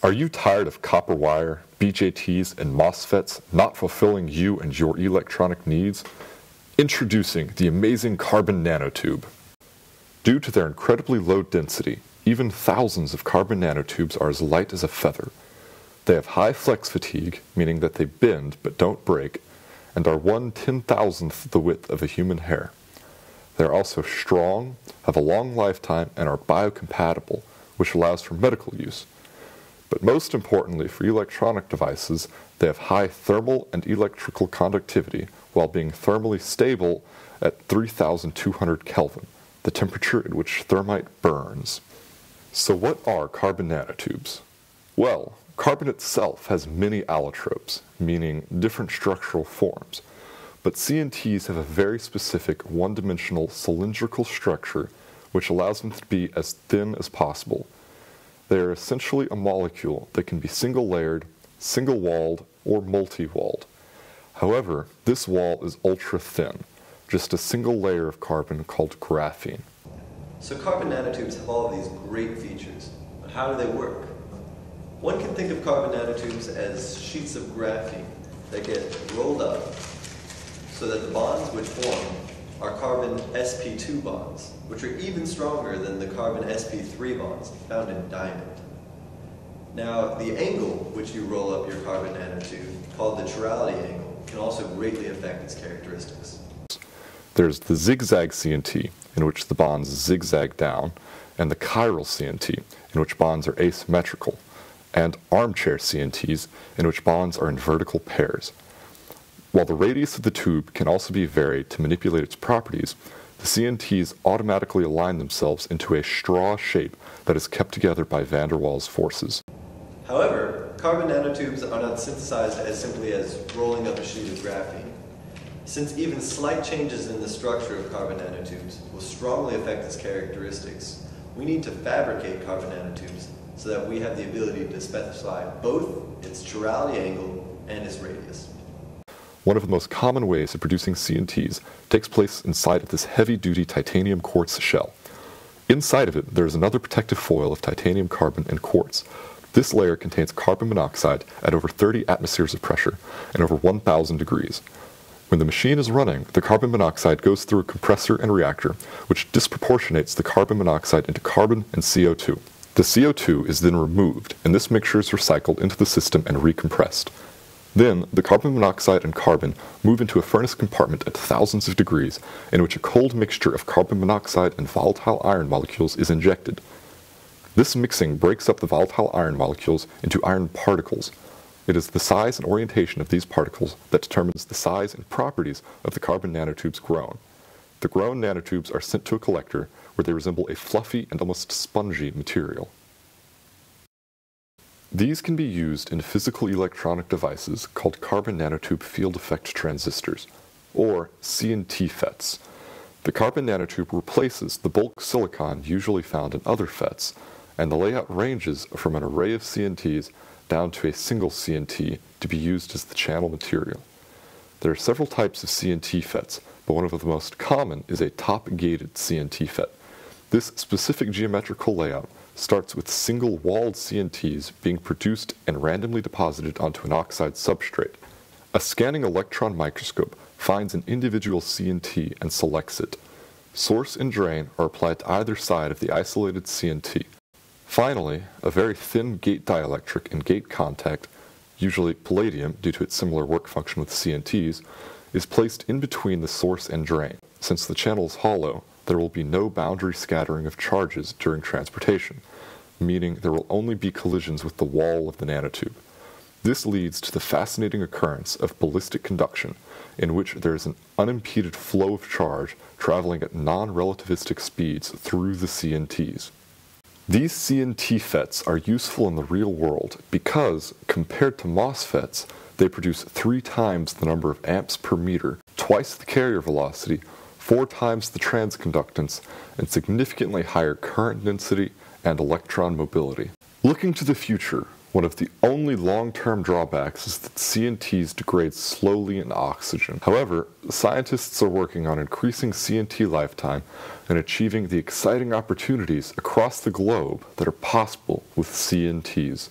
Are you tired of copper wire, BJTs, and MOSFETs not fulfilling you and your electronic needs? Introducing the amazing carbon nanotube. Due to their incredibly low density, even thousands of carbon nanotubes are as light as a feather. They have high flex fatigue, meaning that they bend but don't break, and are 1/10,000th the width of a human hair. They are also strong, have a long lifetime, and are biocompatible, which allows for medical use. But most importantly for electronic devices, they have high thermal and electrical conductivity while being thermally stable at 3,200 Kelvin, the temperature at which thermite burns. So what are carbon nanotubes? Well, carbon itself has many allotropes, meaning different structural forms, but CNTs have a very specific one-dimensional cylindrical structure which allows them to be as thin as possible. They are essentially a molecule that can be single-layered, single-walled, or multi-walled. However, this wall is ultra-thin, just a single layer of carbon called graphene. So carbon nanotubes have all of these great features, but how do they work? One can think of carbon nanotubes as sheets of graphene that get rolled up so that the bonds which form are carbon sp2 bonds, which are even stronger than the carbon sp3 bonds found in diamond. Now, the angle which you roll up your carbon nanotube, called the chirality angle, can also greatly affect its characteristics. There's the zigzag CNT, in which the bonds zigzag down, and the chiral CNT, in which bonds are asymmetrical, and armchair CNTs, in which bonds are in vertical pairs. While the radius of the tube can also be varied to manipulate its properties, the CNTs automatically align themselves into a straw shape that is kept together by van der Waals forces. However, carbon nanotubes are not synthesized as simply as rolling up a sheet of graphene. Since even slight changes in the structure of carbon nanotubes will strongly affect its characteristics, we need to fabricate carbon nanotubes so that we have the ability to specify both its chirality angle and its radius. One of the most common ways of producing CNTs takes place inside of this heavy-duty titanium quartz shell. Inside of it, there is another protective foil of titanium carbon and quartz. This layer contains carbon monoxide at over 30 atmospheres of pressure and over 1,000 degrees. When the machine is running, the carbon monoxide goes through a compressor and reactor, which disproportionates the carbon monoxide into carbon and CO2. The CO2 is then removed, and this mixture is recycled into the system and recompressed. Then, the carbon monoxide and carbon move into a furnace compartment at thousands of degrees, in which a cold mixture of carbon monoxide and volatile iron molecules is injected. This mixing breaks up the volatile iron molecules into iron particles. It is the size and orientation of these particles that determines the size and properties of the carbon nanotubes grown. The grown nanotubes are sent to a collector where they resemble a fluffy and almost spongy material. These can be used in physical electronic devices called carbon nanotube field effect transistors, or CNT FETs. The carbon nanotube replaces the bulk silicon usually found in other FETs, and the layout ranges from an array of CNTs down to a single CNT to be used as the channel material. There are several types of CNT FETs, but one of the most common is a top-gated CNT FET. This specific geometrical layout starts with single-walled CNTs being produced and randomly deposited onto an oxide substrate. A scanning electron microscope finds an individual CNT and selects it. Source and drain are applied to either side of the isolated CNT. Finally, a very thin gate dielectric and gate contact, usually palladium due to its similar work function with CNTs, is placed in between the source and drain. Since the channel is hollow, there will be no boundary scattering of charges during transportation, meaning there will only be collisions with the wall of the nanotube. This leads to the fascinating occurrence of ballistic conduction, in which there is an unimpeded flow of charge traveling at non-relativistic speeds through the CNTs. These CNT FETs are useful in the real world because, compared to MOSFETs, they produce 3 times the number of amps per meter, twice the carrier velocity, 4 times the transconductance, and significantly higher current density and electron mobility. Looking to the future, one of the only long-term drawbacks is that CNTs degrade slowly in oxygen. However, scientists are working on increasing CNT lifetime and achieving the exciting opportunities across the globe that are possible with CNTs.